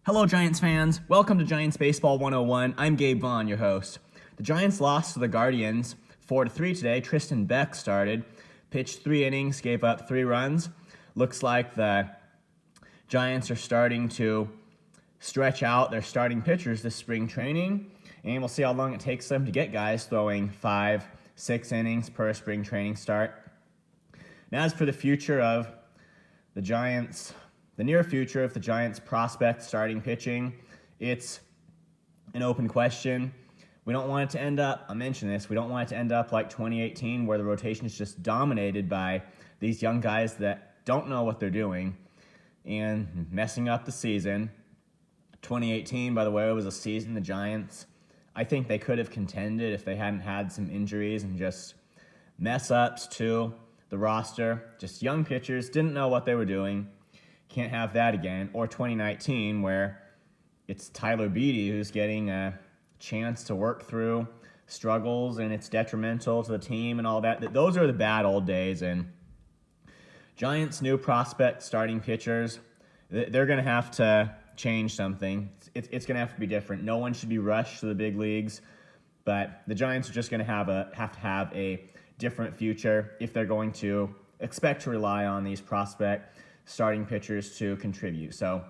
Hello, Giants fans. Welcome to Giants Baseball 101. I'm Gabe Vaughn, your host. The Giants lost to the Guardians 4-3 today. Tristan Beck started, pitched 3 innings, gave up 3 runs. Looks like the Giants are starting to stretch out their starting pitchers this spring training, and we'll see how long it takes them to get guys throwing 5-6 innings per spring training start. And as for the future of the Giants, the near future of the Giants' prospect starting pitching, it's an open question. We don't want it to end up, I mentioned this, we don't want it to end up like 2018 where the rotation is just dominated by these young guys that don't know what they're doing and messing up the season. 2018, by the way, was a season the Giants, I think they could have contended if they hadn't had some injuries and just mess-ups to the roster. Just young pitchers, didn't know what they were doing. Can't have that again. Or 2019, where it's Tyler Beede who's getting a chance to work through struggles, and it's detrimental to the team and all that. Those are the bad old days, and Giants' new prospect starting pitchers, they're going to have to change something. It's going to have to be different. No one should be rushed to the big leagues, but the Giants are just going to have to have a different future if they're going to expect to rely on these prospect starting pitchers to contribute. So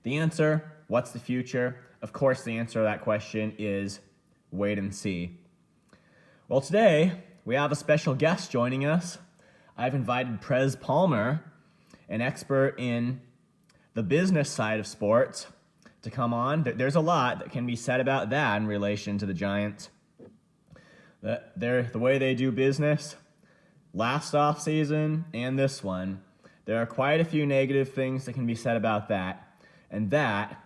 the answer, what's the future? Of course, the answer to that question is wait and see. Well, today we have a special guest joining us. I've invited Prez Palmer, an expert in the business side of sports, to come on. There's a lot that can be said about that in relation to the Giants. The way they do business, last offseason and this one, there are quite a few negative things that can be said about that, and that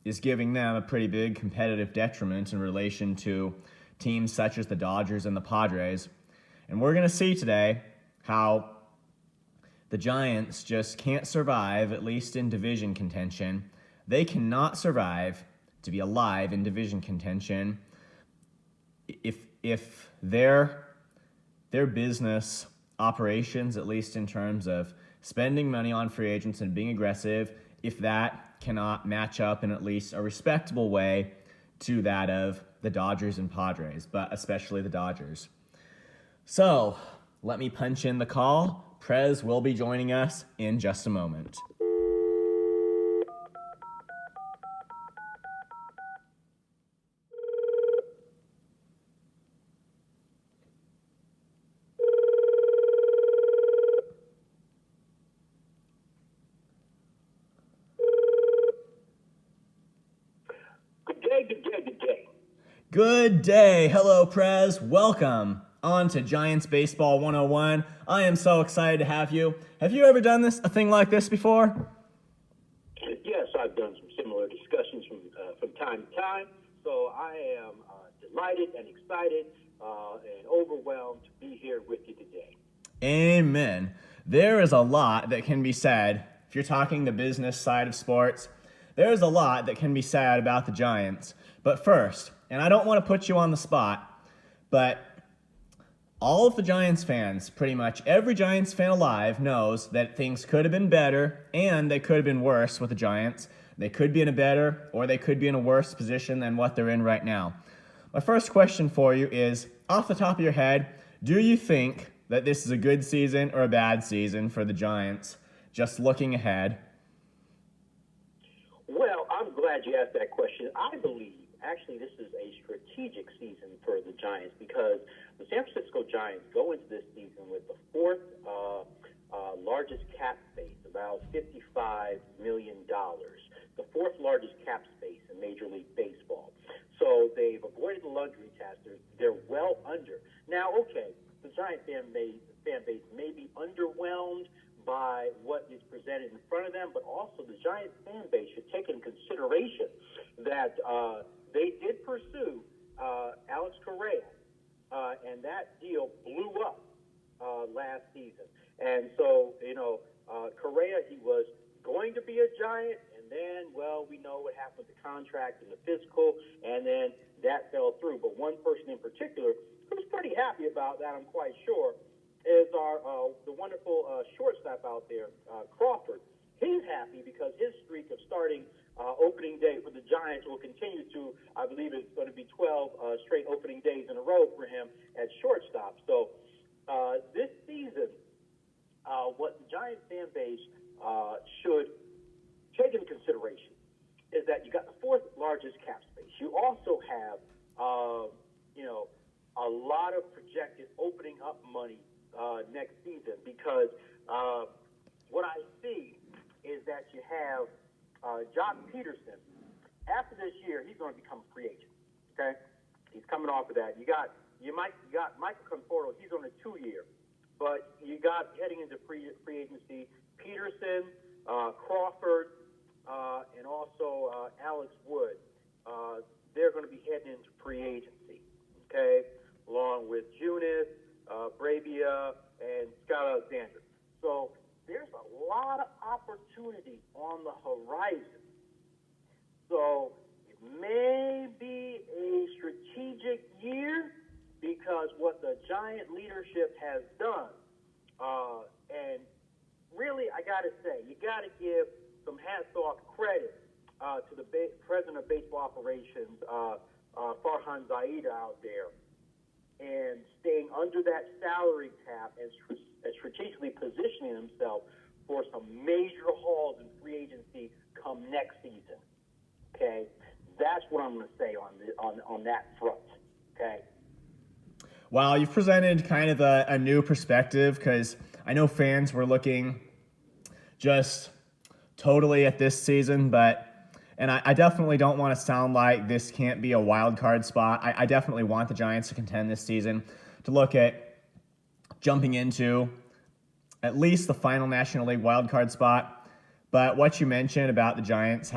is giving them a pretty big competitive detriment in relation to teams such as the Dodgers and the Padres. And we're going to see today how the Giants just can't survive, at least in division contention. They cannot survive to be alive in division contention if their business operations, at least in terms of spending money on free agents and being aggressive, if that cannot match up in at least a respectable way to that of the Dodgers and Padres, but especially the Dodgers. So, let me punch in the call. Prez will be joining us in just a moment. Good day. Hello, Prez. Welcome on to Giants Baseball 101. I am so excited to have you. Have you ever done a thing like this before? Yes, I've done some similar discussions from time to time. So I am delighted and excited and overwhelmed to be here with you today. Amen. There is a lot that can be said. If you're talking the business side of sports, there's a lot that can be said about the Giants. But first, and I don't want to put you on the spot, but all of the Giants fans, pretty much every Giants fan alive, knows that things could have been better and they could have been worse with the Giants. They could be in a better or they could be in a worse position than what they're in right now. My first question for you is, off the top of your head, do you think that this is a good season or a bad season for the Giants, just looking ahead? Well, I'm glad you asked that question. I believe actually this is a strategic season for the Giants because the San Francisco Giants go into this season with the fourth largest cap space, about $55 million, the fourth largest cap space in Major League Baseball. So they've avoided the luxury tax. They're well under. Now, okay, the Giant fan base may be underwhelmed by what is presented in front of them, but also the Giants fan base should take into consideration that they did pursue Alex Correa, and that deal blew up last season. And so, Correa, he was going to be a Giant, and then, well, we know what happened with the contract and the physical, and then that fell through. But one person in particular who was pretty happy about that, I'm quite sure, is the wonderful shortstop out there, Crawford. he's happy because his streak of starting opening day for the Giants will continue to, I believe it's going to be 12 straight opening days in a row for him at shortstop. So this season, what the Giants fan base should take into consideration is that you got the fourth largest cap space. You also have, a lot of projected opening up money next season because what I see is that you have John Peterson. After this year, he's going to become a free agent. Okay, he's coming off of that. You got Michael Conforto. He's on a 2-year, but you got heading into free agency Peterson, Crawford, and also Alex Wood. They're going to be heading into free agency. Okay, along with Junis, Bravia, and Scott Alexander. So there's a lot of opportunity on the horizon. So it may be a strategic year because what the Giant leadership has done, and really I got to say, you got to give some hats-off credit to the president of baseball operations, Farhan Zaida out there, and staying under that salary cap and strategically positioning himself for some major hauls in free agency come next season. Okay, that's what I'm going to say on that front. Okay. Wow, you've presented kind of a new perspective because I know fans were looking just totally at this season, and I definitely don't want to sound like this can't be a wild card spot. I definitely want the Giants to contend this season, to look at jumping into at least the final National League wild card spot. But what you mentioned about the Giants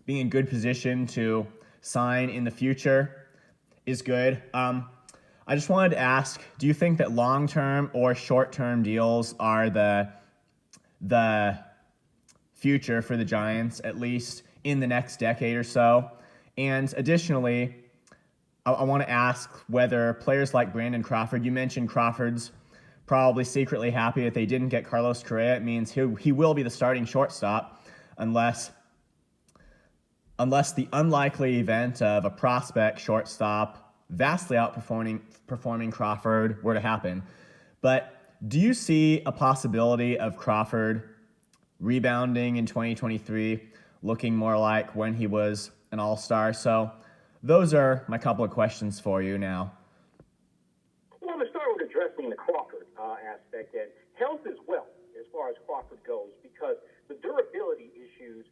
being in good position to sign in the future is good. I just wanted to ask, do you think that long-term or short-term deals are the future for the Giants, at least in the next decade or so? And additionally, I want to ask whether players like Brandon Crawford, you mentioned Crawford's probably secretly happy that they didn't get Carlos Correa. It means he will be the starting shortstop unless the unlikely event of a prospect shortstop vastly outperforming Crawford were to happen. But do you see a possibility of Crawford rebounding in 2023, looking more like when he was an all-star? So those are my couple of questions for you now. Well, I'm going to start with addressing the Crawford aspect, and health is wealth as far as Crawford goes, because the durability issues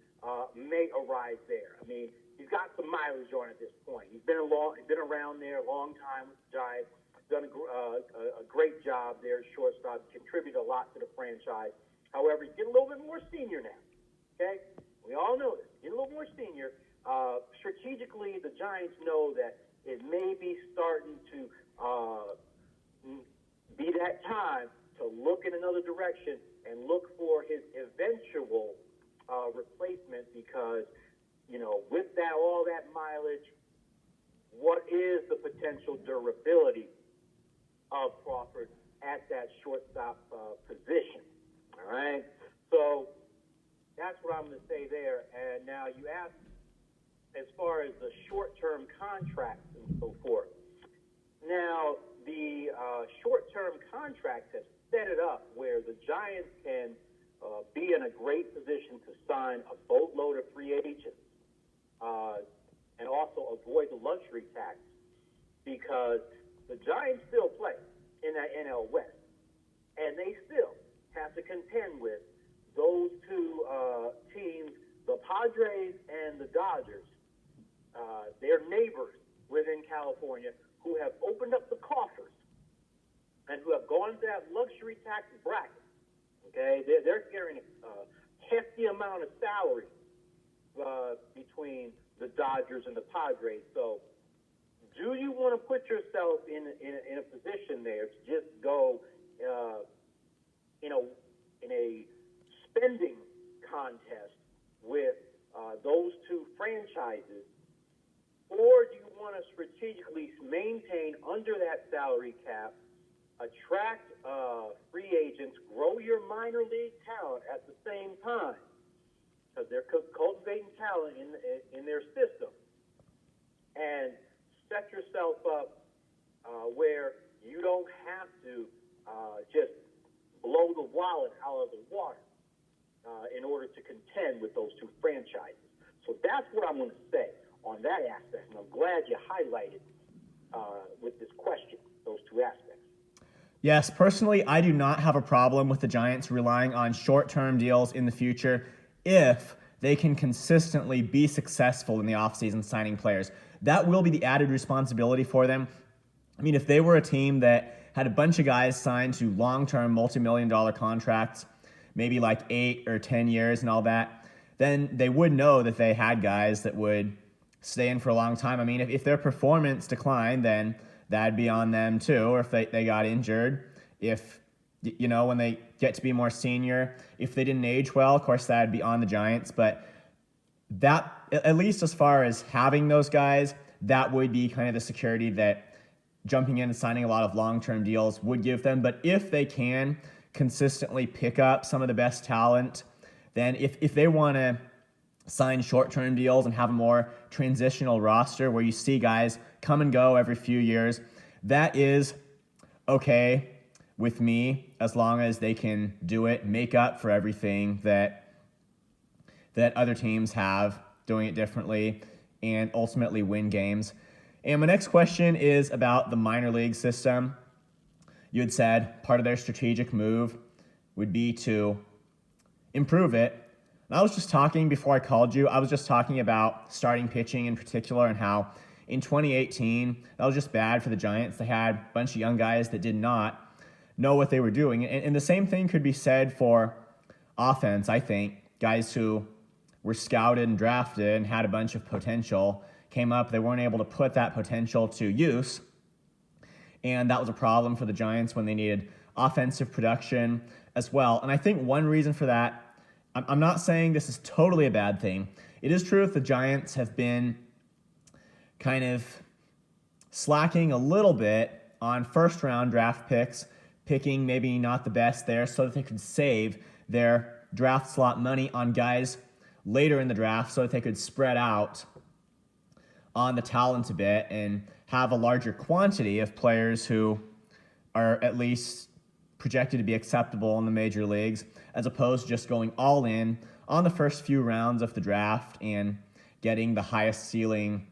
may arise there. I mean, he's got some mileage on at this point. He's been around there a long time with the Giants, done a great job there as shortstop, contributed a lot to the franchise. However, he's getting a little bit more senior now. Okay, we all know this. Getting a little more senior. Strategically, the Giants know that it may be starting to be that time to look in another direction and look for his eventual replacement, because, with all that mileage, what is the potential durability of Crawford at that shortstop position? All right, so that's what I'm going to say there. And now you ask, as far as the short-term contracts and so forth. Now, the short-term contracts have set it up where the Giants can be in a great position to sign a boatload of free agents and also avoid the luxury tax, because the Giants still play in that NL West, and they still have to contend with those two teams, the Padres and the Dodgers. They're neighbors within California who have opened up the coffers and who have gone to that luxury tax bracket. Okay, they're carrying a hefty amount of salary between the Dodgers and the Padres. So, do you want to put yourself in a position there to just go in a spending contest with those two franchises, or do you want to strategically maintain under that salary cap attract free agents, grow your minor league talent at the same time, because they're cultivating talent in their system, and set yourself up where you don't have to just blow the wallet out of the water in order to contend with those two franchises. So that's what I'm going to say on that aspect, and I'm glad you highlighted with this question those two aspects. Yes, personally, I do not have a problem with the Giants relying on short-term deals in the future if they can consistently be successful in the offseason signing players. That will be the added responsibility for them. I mean, if they were a team that had a bunch of guys signed to long-term multi-million-dollar contracts, maybe like 8 or 10 years and all that, then they would know that they had guys that would stay in for a long time. I mean, if their performance declined, then that'd be on them too, or if they got injured. If, when they get to be more senior, if they didn't age well, of course, that'd be on the Giants. But that, at least as far as having those guys, that would be kind of the security that jumping in and signing a lot of long-term deals would give them. But if they can consistently pick up some of the best talent, then if they want to sign short-term deals and have a more transitional roster where you see guys come and go every few years, that is okay with me as long as they can do it, make up for everything that other teams have doing it differently, and ultimately win games. And my next question is about the minor league system. You had said part of their strategic move would be to improve it. And I was just talking, before I called you, I was just talking about starting pitching in particular and how in 2018, that was just bad for the Giants. They had a bunch of young guys that did not know what they were doing. And the same thing could be said for offense, I think. Guys who were scouted and drafted and had a bunch of potential came up, they weren't able to put that potential to use. And that was a problem for the Giants when they needed offensive production as well. And I think one reason for that, I'm not saying this is totally a bad thing. It is true that the Giants have been kind of slacking a little bit on first-round draft picks, picking maybe not the best there so that they could save their draft slot money on guys later in the draft so that they could spread out on the talent a bit and have a larger quantity of players who are at least projected to be acceptable in the major leagues, as opposed to just going all in on the first few rounds of the draft and getting the highest ceiling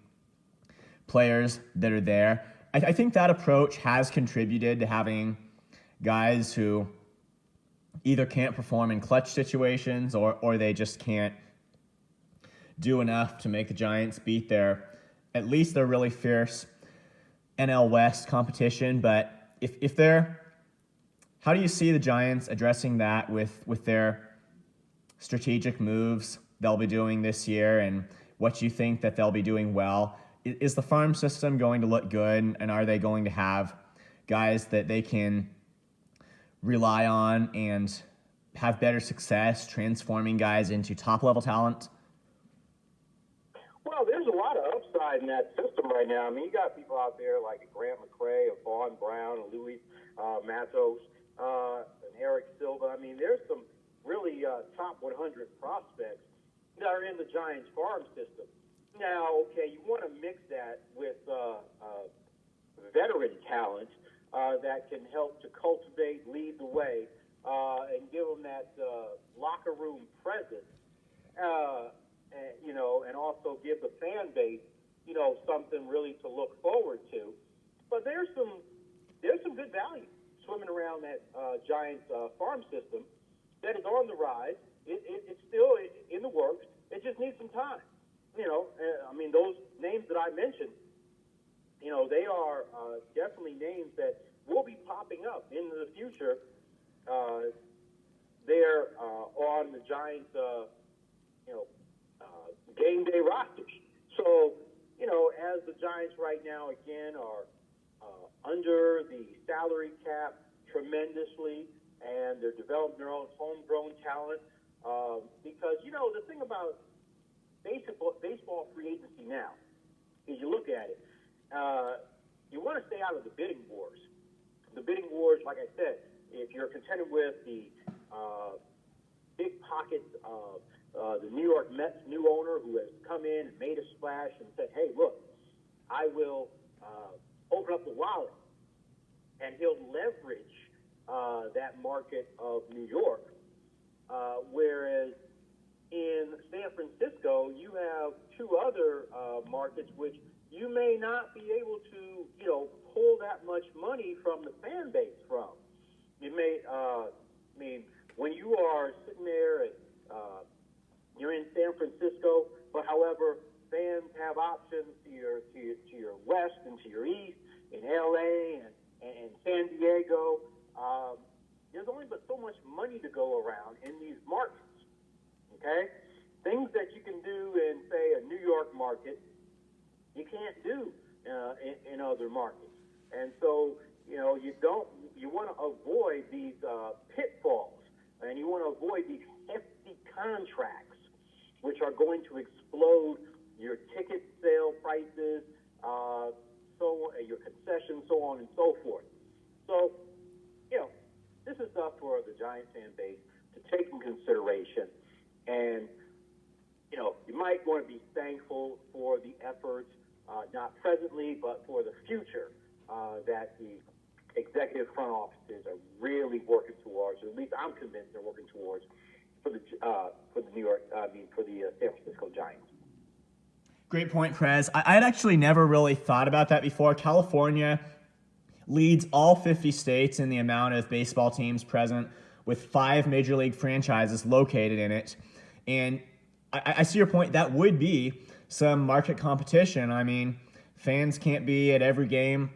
players that are there. I think that approach has contributed to having guys who either can't perform in clutch situations or they just can't do enough to make the Giants beat at least their really fierce NL West competition. But if they're, how do you see the Giants addressing that with their strategic moves they'll be doing this year and what you think that they'll be doing well? Is the farm system going to look good, and are they going to have guys that they can rely on and have better success transforming guys into top-level talent? Well, there's a lot of upside in that system right now. I mean, you got people out there like Grant McCray, Vaughn Brown, Luis Matos, and Eric Silva. I mean, there's some really top 100 prospects that are in the Giants farm system. Now, okay, you want to mix that with veteran talent that can help to cultivate, lead the way, and give them that locker room presence, and also give the fan base, something really to look forward to. But there's some good value swimming around that Giants farm system that is on the rise. It's still in the works. It just needs some time. I mean, those names that I mentioned, they are definitely names that will be popping up in the future. They're on the Giants, game day rosters. So, as the Giants right now, again, are under the salary cap tremendously, and they're developing their own homegrown talent, because, the thing about baseball free agency now is you look at it, you want to stay out of the bidding wars. the bidding wars, like I said, if you're contented with the big pockets of the New York Mets new owner who has come in and made a splash and said, hey, look, I will open up the wallet, and he'll leverage that market of New York, whereas in San Francisco, you have two other markets which you may not be able to, pull that much money from the fan base from. You may, when you are sitting there and you're in San Francisco, but however, fans have options to your west and to your east in LA and San Diego. There's only but so much money to go around in these markets. Okay, things that you can do in, say, a New York market, you can't do in other markets. And so, you want to avoid these pitfalls, and you want to avoid these hefty contracts, which are going to explode your ticket sale prices, your concessions, so on and so forth. So, this is stuff for the Giants fan base to take in consideration. And, you might want to be thankful for the efforts, not presently, but for the future, that the executive front offices are really working towards, or at least I'm convinced they're working towards, for the San Francisco Giants. Great point, Prez. I'd actually never really thought about that before. California leads all 50 states in the amount of baseball teams present, with 5 major league franchises located in it. And I see your point. That would be some market competition. I mean, fans can't be at every game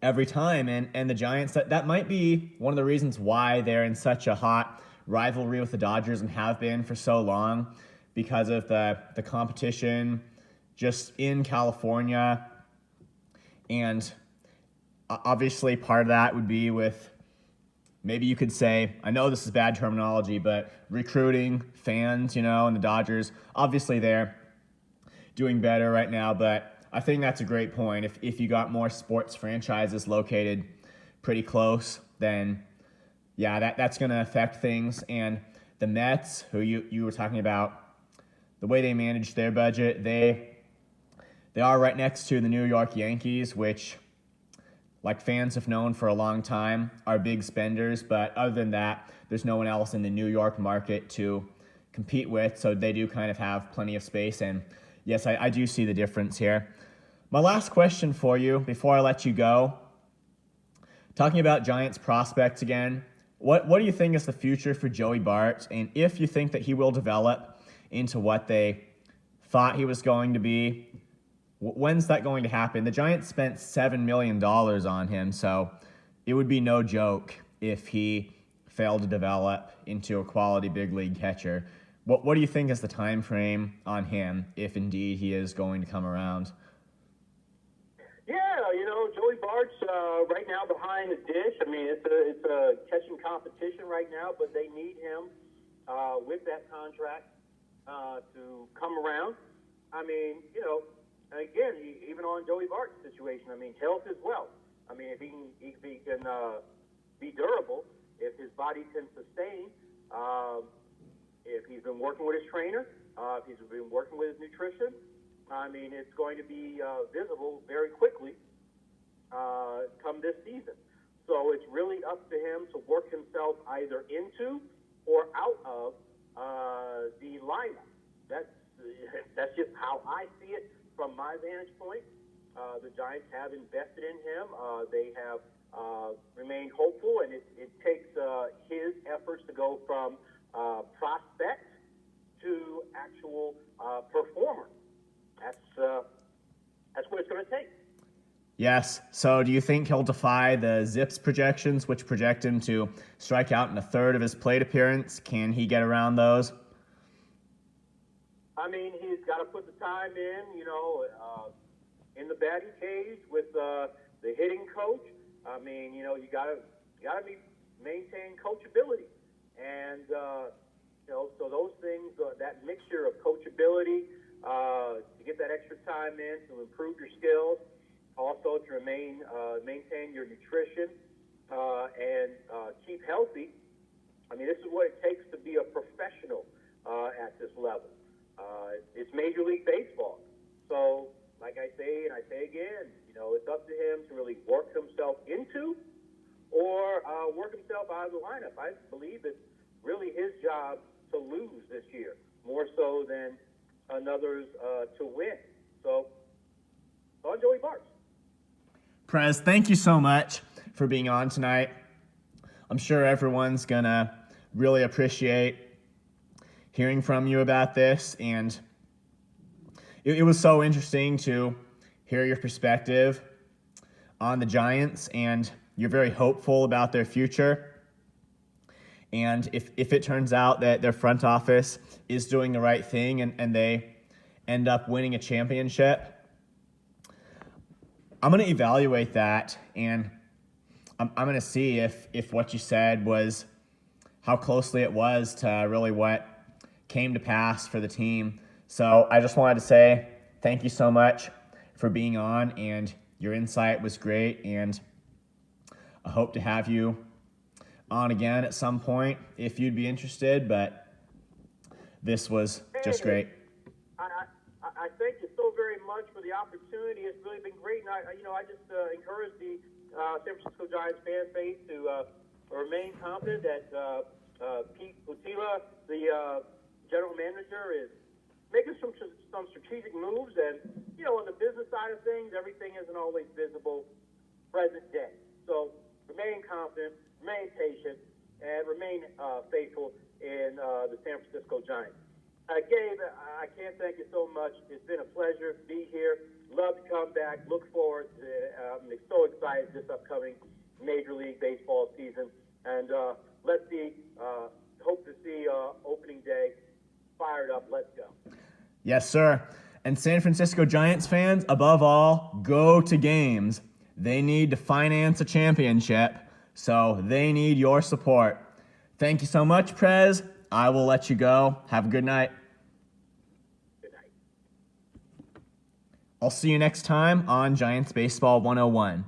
every time. And the Giants, that might be one of the reasons why they're in such a hot rivalry with the Dodgers and have been for so long, because of the competition just in California. And obviously part of that would be with, maybe you could say, I know this is bad terminology, but recruiting fans, and the Dodgers, obviously they're doing better right now, but I think that's a great point. If you got more sports franchises located pretty close, then yeah, that's going to affect things. And the Mets, who you were talking about, the way they manage their budget, they are right next to the New York Yankees, which, like fans have known for a long time, are big spenders. But other than that, there's no one else in the New York market to compete with, so they do kind of have plenty of space. And yes, I do see the difference here. My last question for you before I let you go, talking about Giants prospects again, what do you think is the future for Joey Bart? And if you think that he will develop into what they thought he was going to be, when's that going to happen? The Giants spent $7 million on him, so it would be no joke if he failed to develop into a quality big league catcher. What do you think is the time frame on him, if indeed he is going to come around? Yeah, Joey Bart's right now behind the dish. I mean, it's a catching competition right now, but they need him with that contract to come around. I mean, again, even on Joey Bart's situation, I mean, health is wealth. I mean, if he can be durable, if his body can sustain, if he's been working with his trainer, if he's been working with his nutrition, I mean, it's going to be visible very quickly come this season. So it's really up to him to work himself either into or out of the lineup. That's just how I see it from my vantage point. The Giants have invested in him. They have remained hopeful, and it takes his efforts to go from prospect to actual performer. That's what it's going to take. Yes. So do you think he'll defy the Zips projections, which project him to strike out in a third of his plate appearance? Can he get around those? I mean, he's got to put the time in, in the batting cage with the hitting coach. I mean, you got to maintain coachability, and so those things, that mixture of coachability, to get that extra time in to improve your skills, also to maintain your nutrition, and keep healthy, I mean, this is what it takes to be a professional at this level. It's Major League Baseball. So, like I say, and I say again, it's up to him to really work himself into or work himself out of the lineup. I believe it's really his job to lose this year, more so than another's to win. So, on Joey Bart. Prez, thank you so much for being on tonight. I'm sure everyone's going to really appreciate hearing from you about this, and it was so interesting to hear your perspective on the Giants, and you're very hopeful about their future. And if it turns out that their front office is doing the right thing and they end up winning a championship, I'm going to evaluate that, and I'm going to see if what you said was how closely it was to really what came to pass for the team. So I just wanted to say thank you so much for being on, and your insight was great, and I hope to have you on again at some point if you'd be interested, but this was just great. I thank you so very much for the opportunity. It's really been great, and I just encourage the San Francisco Giants fan base to remain confident that Pete Utila, the general manager, is making some strategic moves, and on the business side of things, everything isn't always visible present day. So remain confident, remain patient, and remain faithful in the San Francisco Giants. Gabe, I can't thank you so much. It's been a pleasure to be here. Love to come back. Look forward to I'm so excited this upcoming Major League Baseball season. And let's see, hope to see opening day fired up. Let's go. Yes, sir. And San Francisco Giants fans, above all, go to games. They need to finance a championship, so they need your support. Thank you so much, Prez. I will let you go. Have a good night. Good night. I'll see you next time on Giants Baseball 101.